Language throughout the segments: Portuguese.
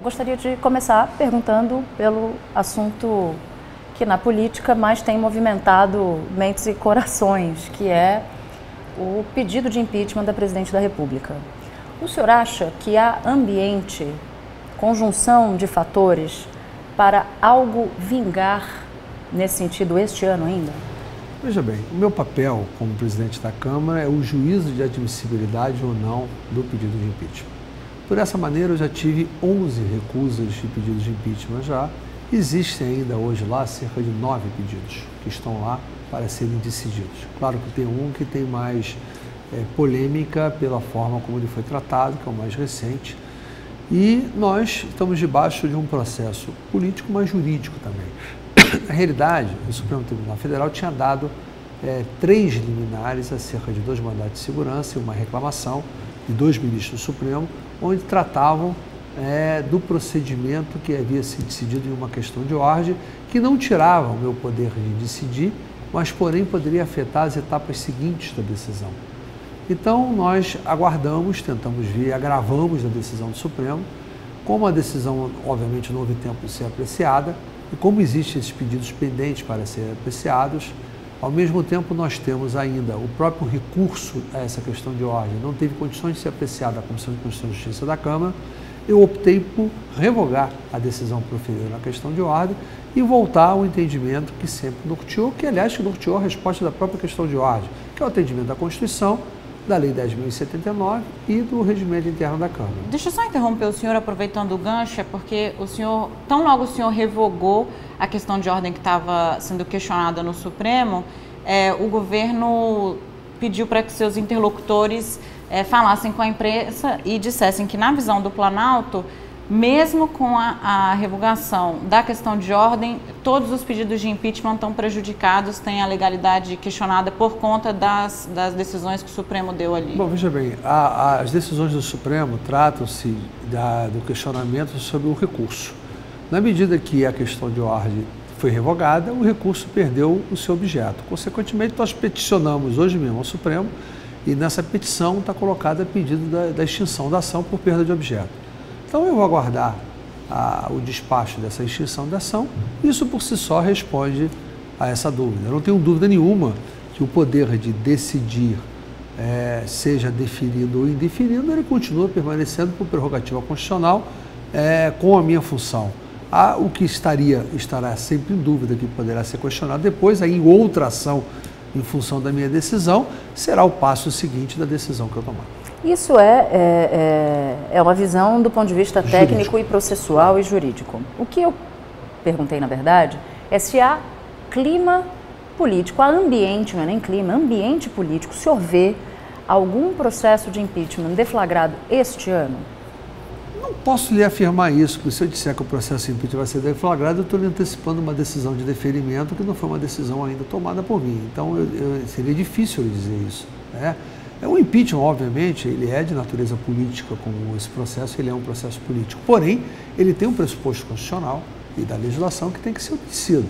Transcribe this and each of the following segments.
Gostaria de começar perguntando pelo assunto que na política mais tem movimentado mentes e corações, que é o pedido de impeachment da presidente da República. O senhor acha que há ambiente, conjunção de fatores para algo vingar nesse sentido este ano ainda? Veja bem, o meu papel como presidente da Câmara é o juízo de admissibilidade ou não do pedido de impeachment. Por essa maneira, eu já tive 11 recusas de pedidos de impeachment já. Existem ainda hoje lá cerca de 9 pedidos que estão lá para serem decididos. Claro que tem um que tem mais polêmica pela forma como ele foi tratado, que é o mais recente. E nós estamos debaixo de um processo político, mas jurídico também. Na realidade, o Supremo Tribunal Federal tinha dado 3 liminares acerca de 2 mandados de segurança e uma reclamação de 2 ministros do Supremo, onde tratavam do procedimento que havia sido decidido em uma questão de ordem, que não tirava o meu poder de decidir, mas porém poderia afetar as etapas seguintes da decisão. Então nós aguardamos, tentamos ver, agravamos a decisão do Supremo. Como a decisão obviamente não houve tempo de ser apreciada, e como existem esses pedidos pendentes para serem apreciados, ao mesmo tempo nós temos ainda o próprio recurso a essa questão de ordem, não teve condições de ser apreciada a Comissão de Constituição e Justiça da Câmara. Eu optei por revogar a decisão proferida na questão de ordem e voltar ao entendimento que sempre norteou, que aliás norteou a resposta da própria questão de ordem, que é o atendimento da Constituição, da Lei 10.079 e do regimento interno da Câmara. Deixa eu só interromper o senhor, aproveitando o gancho, porque o senhor, tão logo o senhor revogou a questão de ordem que estava sendo questionada no Supremo, o governo pediu para que seus interlocutores falassem com a imprensa e dissessem que, na visão do Planalto, mesmo com a revogação da questão de ordem, todos os pedidos de impeachment estão prejudicados, têm a legalidade questionada por conta das decisões que o Supremo deu ali. Bom, veja bem, as decisões do Supremo tratam-se do questionamento sobre o recurso. Na medida que a questão de ordem foi revogada, o recurso perdeu o seu objeto. Consequentemente, nós peticionamos hoje mesmo ao Supremo e nessa petição está colocado a pedido da extinção da ação por perda de objeto. Então eu vou aguardar o despacho dessa extinção da ação. Isso por si só responde a essa dúvida. Eu não tenho dúvida nenhuma que o poder de decidir, seja deferido ou indeferido, ele continua permanecendo por prerrogativa constitucional com a minha função. O que estará sempre em dúvida, que poderá ser questionado depois, aí em outra ação em função da minha decisão, será o passo seguinte da decisão que eu tomar. Isso é uma visão do ponto de vista técnico e processual e jurídico. O que eu perguntei, na verdade, é se há clima político, há ambiente, não é nem clima, ambiente político. O senhor vê algum processo de impeachment deflagrado este ano? Não posso lhe afirmar isso, porque se eu disser que o processo de impeachment vai ser deflagrado, eu estou lhe antecipando uma decisão de deferimento que não foi uma decisão ainda tomada por mim. Então, seria difícil eu dizer isso, né? O impeachment, obviamente, ele é de natureza política, como esse processo, ele é um processo político. Porém, ele tem um pressuposto constitucional e da legislação que tem que ser obedecido.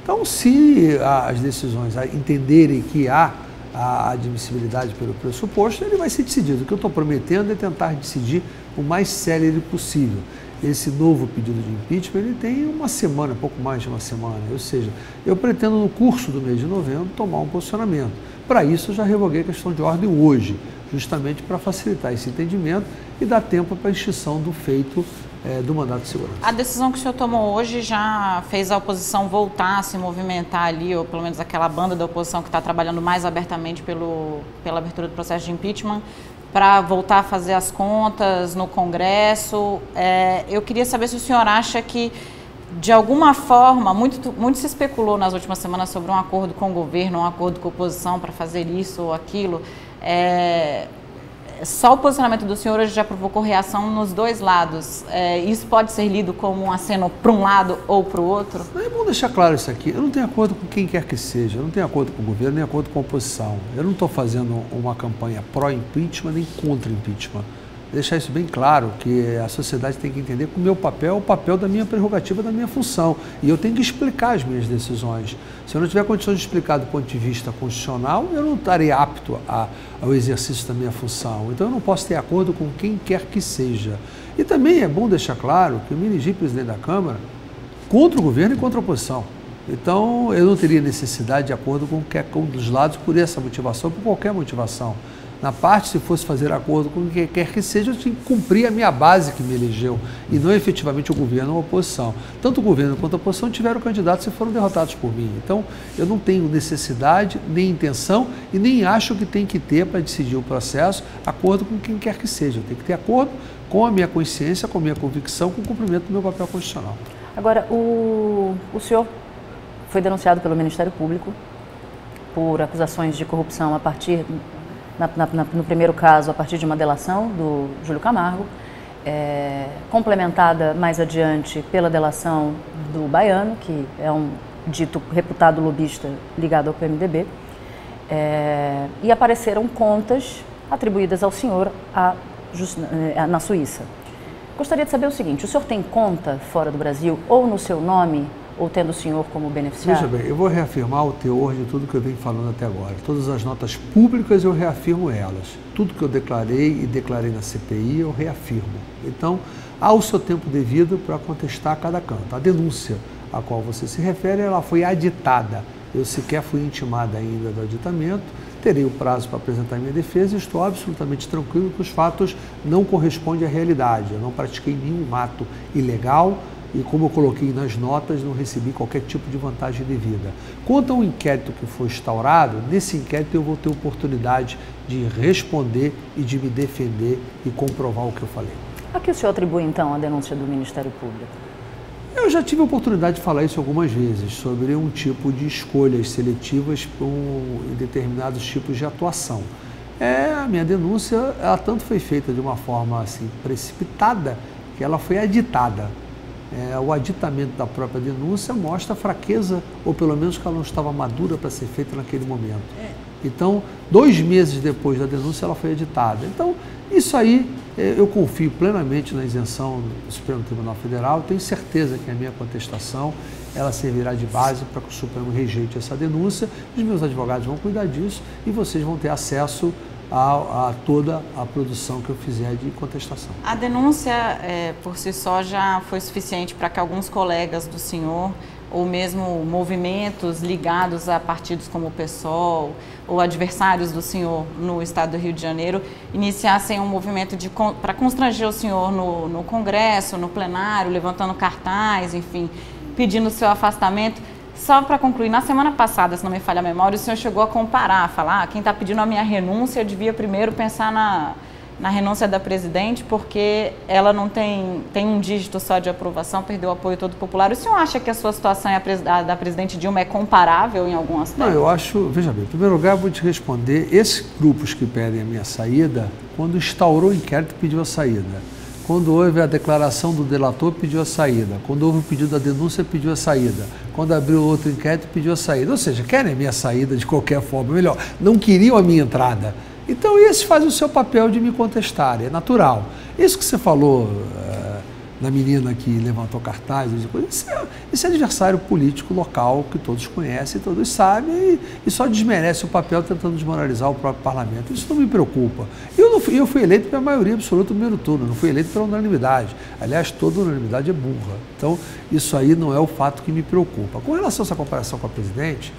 Então, se as decisões entenderem que há a admissibilidade pelo pressuposto, ele vai ser decidido. O que eu estou prometendo é tentar decidir o mais célere possível. Esse novo pedido de impeachment, ele tem uma semana, pouco mais de uma semana. Ou seja, eu pretendo no curso do mês de novembro tomar um posicionamento. Para isso, eu já revoguei a questão de ordem hoje, justamente para facilitar esse entendimento e dar tempo para a extinção do feito do mandato de segurança. A decisão que o senhor tomou hoje já fez a oposição voltar a se movimentar ali, ou pelo menos aquela banda da oposição que está trabalhando mais abertamente pela abertura do processo de impeachment, para voltar a fazer as contas no Congresso. Eu queria saber se o senhor acha que, de alguma forma, muito se especulou nas últimas semanas sobre um acordo com o governo, um acordo com a oposição para fazer isso ou aquilo. Só o posicionamento do senhor hoje já provocou reação nos dois lados. Isso pode ser lido como um aceno para um lado ou para o outro? É bom deixar claro isso aqui. Eu não tenho acordo com quem quer que seja. Eu não tenho acordo com o governo, nem acordo com a oposição. Eu não estou fazendo uma campanha pró-impeachment nem contra-impeachment. deixar isso bem claro, que a sociedade tem que entender que o meu papel é o papel da minha prerrogativa, da minha função. E eu tenho que explicar as minhas decisões. Se eu não tiver condições de explicar do ponto de vista constitucional, eu não estarei apto ao exercício da minha função. Então eu não posso ter acordo com quem quer que seja. E também é bom deixar claro que eu me elegi presidente da Câmara contra o governo e contra a oposição. Então eu não teria necessidade de acordo com qualquer um dos lados por essa motivação, por qualquer motivação. Na parte, se fosse fazer acordo com quem quer que seja, eu tinha que cumprir a minha base que me elegeu, e não efetivamente o governo ou a oposição. Tanto o governo quanto a oposição tiveram candidatos e foram derrotados por mim. Então, eu não tenho necessidade, nem intenção, e nem acho que tem que ter para decidir o processo acordo com quem quer que seja. Eu tenho que ter acordo com a minha consciência, com a minha convicção, com o cumprimento do meu papel constitucional. Agora, o senhor foi denunciado pelo Ministério Público por acusações de corrupção a partir... No primeiro caso, a partir de uma delação do Júlio Camargo, complementada mais adiante pela delação do Baiano, que é um dito reputado lobista ligado ao PMDB, e apareceram contas atribuídas ao senhor na Suíça. Gostaria de saber o seguinte: o senhor tem conta fora do Brasil, ou no seu nome, ou tendo o senhor como beneficiário? Veja bem, eu vou reafirmar o teor de tudo que eu venho falando até agora. Todas as notas públicas eu reafirmo elas. Tudo que eu declarei e declarei na CPI eu reafirmo. Então, há o seu tempo devido para contestar cada canto. A denúncia a qual você se refere, ela foi aditada. Eu sequer fui intimada ainda do aditamento. Terei o prazo para apresentar minha defesa e estou absolutamente tranquilo que os fatos não correspondem à realidade. Eu não pratiquei nenhum ato ilegal, e como eu coloquei nas notas, não recebi qualquer tipo de vantagem devida. Quanto ao inquérito que foi instaurado, nesse inquérito eu vou ter oportunidade de responder e de me defender e comprovar o que eu falei. A que o senhor atribui, então, a denúncia do Ministério Público? Eu já tive a oportunidade de falar isso algumas vezes, sobre um tipo de escolhas seletivas em determinados tipos de atuação. A minha denúncia, ela tanto foi feita de uma forma assim, precipitada, que ela foi aditada. O aditamento da própria denúncia mostra a fraqueza, ou pelo menos que ela não estava madura para ser feita naquele momento. Então, 2 meses depois da denúncia, ela foi editada. Então, isso aí, eu confio plenamente na isenção do Supremo Tribunal Federal. Tenho certeza que a minha contestação, ela servirá de base para que o Supremo rejeite essa denúncia. Os meus advogados vão cuidar disso e vocês vão ter acesso a toda a produção que eu fizer de contestação. A denúncia, por si só, já foi suficiente para que alguns colegas do senhor, ou mesmo movimentos ligados a partidos como o PSOL, ou adversários do senhor no estado do Rio de Janeiro, iniciassem um movimento para constranger o senhor no Congresso, no plenário, levantando cartaz, enfim, pedindo o seu afastamento. Só para concluir, na semana passada, se não me falha a memória, o senhor chegou a comparar, falar quem está pedindo a minha renúncia devia primeiro pensar na renúncia da presidente, porque ela não tem um dígito só de aprovação, perdeu o apoio todo popular. O senhor acha que a sua situação e a da presidente Dilma é comparável em algum aspecto? Não, eu acho, veja bem, em primeiro lugar eu vou te responder, esses grupos que pedem a minha saída, quando instaurou o inquérito pediu a saída. Quando houve a declaração do delator, pediu a saída. Quando houve o pedido da denúncia, pediu a saída. Quando abriu outro inquérito, pediu a saída. Ou seja, querem a minha saída de qualquer forma. Melhor, não queriam a minha entrada. Então, esses fazem o seu papel de me contestar. É natural. Isso que você falou da menina que levantou cartazes, isso é adversário político local que todos conhecem, todos sabem, e só desmerece o papel tentando desmoralizar o próprio parlamento. Isso não me preocupa. Eu fui eleito pela maioria absoluta do primeiro turno, não fui eleito pela unanimidade. Aliás, toda unanimidade é burra. Então, isso aí não é o fato que me preocupa. Com relação a essa comparação com a presidente,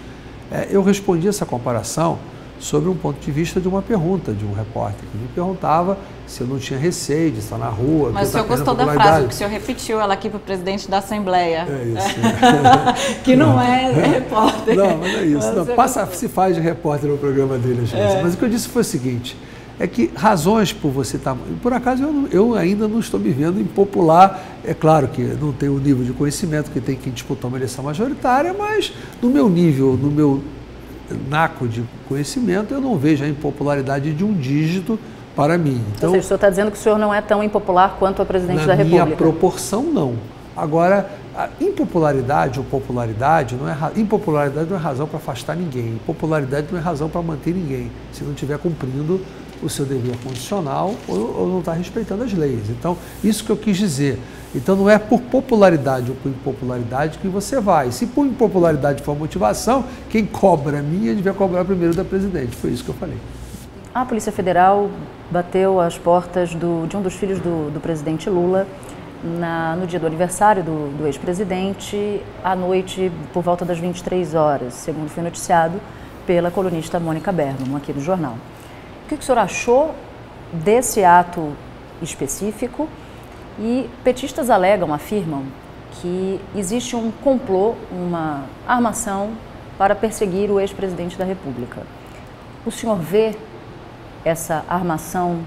eu respondi essa comparação sobre um ponto de vista de uma pergunta de um repórter que me perguntava se eu não tinha receio de estar na rua. Mas o senhor gostou da frase, que o senhor repetiu ela aqui para o presidente da Assembleia. É isso. Que não é repórter. Não, mas não é isso. Não, se faz de repórter no programa dele, às vezes. Mas o que eu disse foi o seguinte, é que razões por você estar... Por acaso, eu ainda não estou me vendo impopular. É claro que não tenho o nível de conhecimento que tem quem disputar uma eleição majoritária, mas no meu nível, no meu naco de conhecimento, eu não vejo a impopularidade de um dígito para mim. Então, ou seja, o senhor está dizendo que o senhor não é tão impopular quanto a presidente da República? Na minha proporção, não. Agora, a impopularidade ou popularidade impopularidade não é razão para afastar ninguém. Impopularidade não é razão para manter ninguém, se não estiver cumprindo o seu dever constitucional ou não está respeitando as leis. Então, isso que eu quis dizer. Então, não é por popularidade ou por impopularidade que você vai. Se por impopularidade for motivação, quem cobra a minha devia cobrar primeiro da presidente. Foi isso que eu falei. A Polícia Federal bateu às portas de um dos filhos do presidente Lula no dia do aniversário do ex-presidente, à noite, por volta das 23 horas, segundo foi noticiado pela colunista Mônica Bergamo, aqui no jornal. O que o senhor achou desse ato específico? E petistas afirmam que existe um complô, uma armação para perseguir o ex-presidente da República. O senhor vê essa armação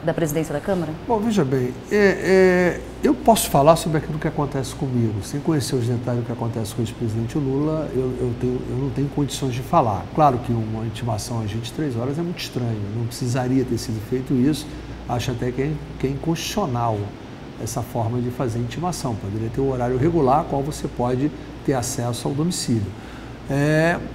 da presidência da Câmara? Bom, veja bem, eu posso falar sobre aquilo que acontece comigo. Sem conhecer os detalhes do que acontece com o ex-presidente Lula, eu não tenho condições de falar. Claro que uma intimação às 23 horas é muito estranho, não precisaria ter sido feito isso. Acho até que é inconstitucional essa forma de fazer intimação. Poderia ter um horário regular, qual você pode ter acesso ao domicílio.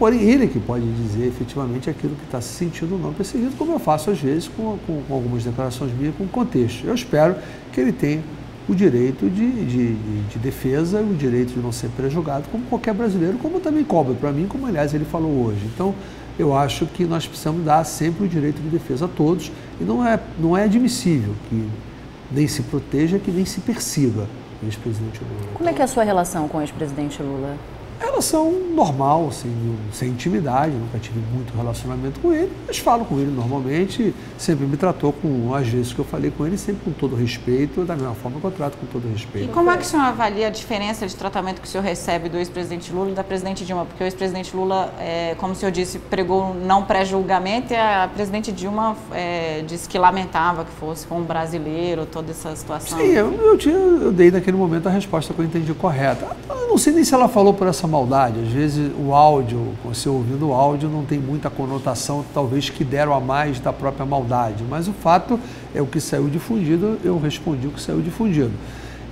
Porém, ele que pode dizer efetivamente aquilo que está se sentindo ou não perseguido, como eu faço às vezes com algumas declarações minhas, com contexto. Eu espero que ele tenha o direito de defesa, o direito de não ser prejulgado, como qualquer brasileiro, como também cobra para mim, como aliás ele falou hoje. Então, eu acho que nós precisamos dar sempre o direito de defesa a todos e não é admissível que nem se proteja, que nem se persiga o ex-presidente Lula. Como é que é a sua relação com o ex-presidente Lula? Relação normal, sem intimidade, nunca tive muito relacionamento com ele, mas falo com ele normalmente, sempre me tratou às vezes que eu falei com ele, sempre com todo respeito, da mesma forma que eu trato com todo respeito. E como é que o senhor avalia a diferença de tratamento que o senhor recebe do ex-presidente Lula e da presidente Dilma? Porque o ex-presidente Lula, como o senhor disse, pregou não pré-julgamento e a presidente Dilma disse que lamentava que fosse com um brasileiro, toda essa situação. Sim, eu dei naquele momento a resposta que eu entendi correta. Eu não sei nem se ela falou por essa maldade. Às vezes o áudio, você ouvindo o áudio, não tem muita conotação, talvez que deram a mais da própria maldade. Mas o fato é o que saiu difundido, eu respondi o que saiu difundido.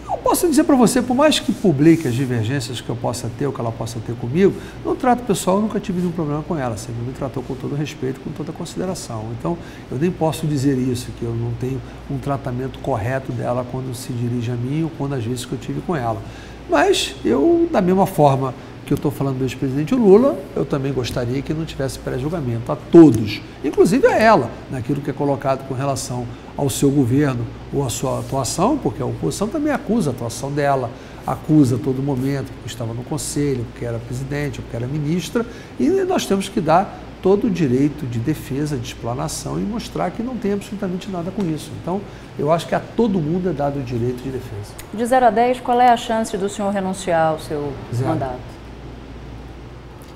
Eu posso dizer para você, por mais que publique as divergências que eu possa ter, ou que ela possa ter comigo, no trato pessoal eu nunca tive nenhum problema com ela, sempre me tratou com todo respeito, com toda consideração. Então, eu nem posso dizer isso, que eu não tenho um tratamento correto dela quando se dirige a mim ou quando às vezes que eu tive com ela. Mas eu, da mesma forma que eu estou falando do ex-presidente Lula, eu também gostaria que não tivesse pré-julgamento a todos, inclusive a ela, naquilo que é colocado com relação ao seu governo ou à sua atuação, porque a oposição também acusa a atuação dela, acusa a todo momento, porque estava no conselho, porque era presidente, porque era ministra, e nós temos que dar todo o direito de defesa, de explanação e mostrar que não tem absolutamente nada com isso. Então, eu acho que a todo mundo é dado o direito de defesa. De 0 a 10, qual é a chance do senhor renunciar ao seu mandato?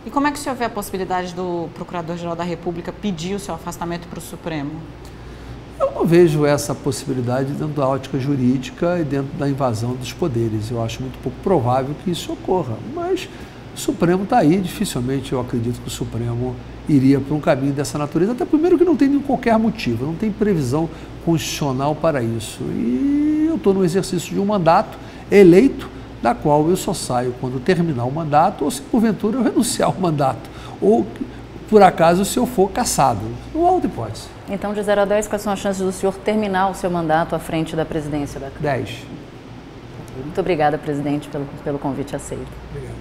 E como é que o senhor vê a possibilidade do Procurador-Geral da República pedir o seu afastamento para o Supremo? Eu não vejo essa possibilidade dentro da ótica jurídica e dentro da invasão dos poderes. Eu acho muito pouco provável que isso ocorra, mas o Supremo está aí, dificilmente eu acredito que o Supremo iria para um caminho dessa natureza, até primeiro que não tem qualquer motivo, não tem previsão constitucional para isso. E eu estou no exercício de um mandato eleito, da qual eu só saio quando terminar o mandato ou se porventura eu renunciar ao mandato, ou por acaso se eu for cassado. Não há outra hipótese. Então, de 0 a 10, quais são as chances do senhor terminar o seu mandato à frente da presidência da Câmara? 10. Muito obrigada, presidente, pelo convite aceito. Obrigado.